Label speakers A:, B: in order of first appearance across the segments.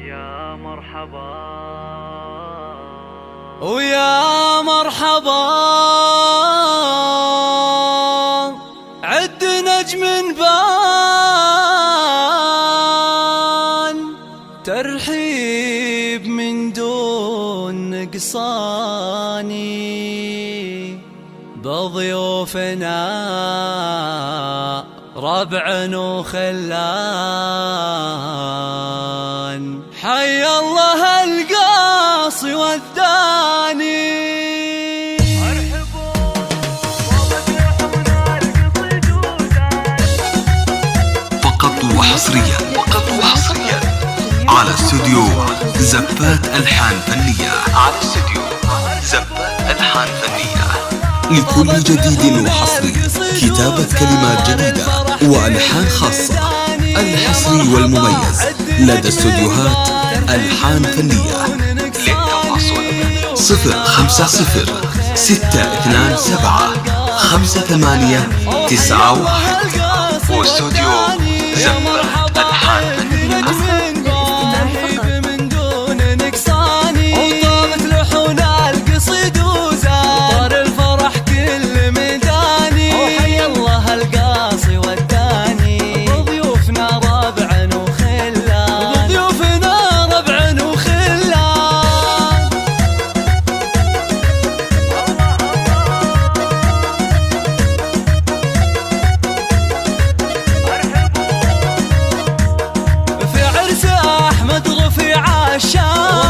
A: يا مرحبا
B: ويا مرحبا عد نجم بان ترحيب من دون نقصاني بضيوفنا ربع وخلان حي الله القاصي والداني
C: فقط وحصريا على استوديو زفات ألحان فنية لكل جديد وحصري كتابة كلمات جديدة وألحان خاصة. الحصري والمميز لدى استوديوهات ألحان فنية. للتواصل 056 واستوديو زفات ألحان فنية.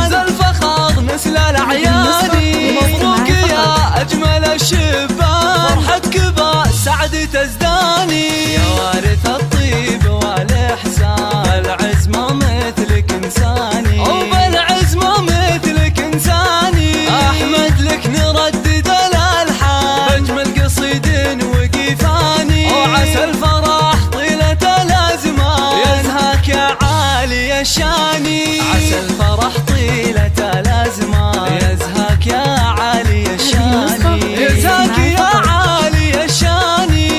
B: رمز الفخر نسل الأعياني مبروك يا أجمل الشبان فرحتك بسعد تزداني يا وارث الطيب والإحسان بالعزمة مثلك إنساني وبالعزمة مثلك إنساني أحمد لك نردد الألحان بأجمل قصيد وقيفاني وعسى الفرح طيلة الأزمان يزهاك يا عالي الشاني عسى الفرح طيلة الأزمان يزهاك يا عالي الشاني يزهاك يا عالي الشاني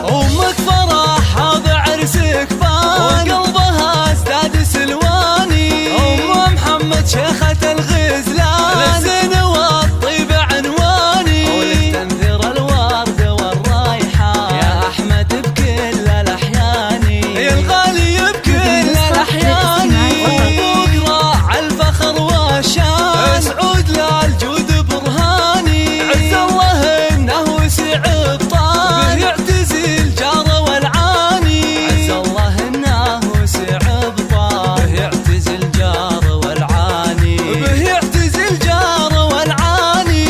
B: أمك فرح هذا عرسك بان وقلبها ازداد سلواني أم محمد شيخة الغزلان للزين والطيب عنواني وللتنذير الورد والرايحة يا أحمد بكل الأحيان يا الغالي بكل الأحيان وأبوك راعى الفخر والشان سعود للجود برهاني عز الله إنه وسع الطان به يعتزي الجار والعاني عز الله إنه وسع الطان به يعتزي الجار والعاني به يعتزي الجار والعاني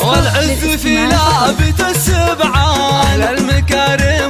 B: والعز في لعبة السبعة أهل المكارم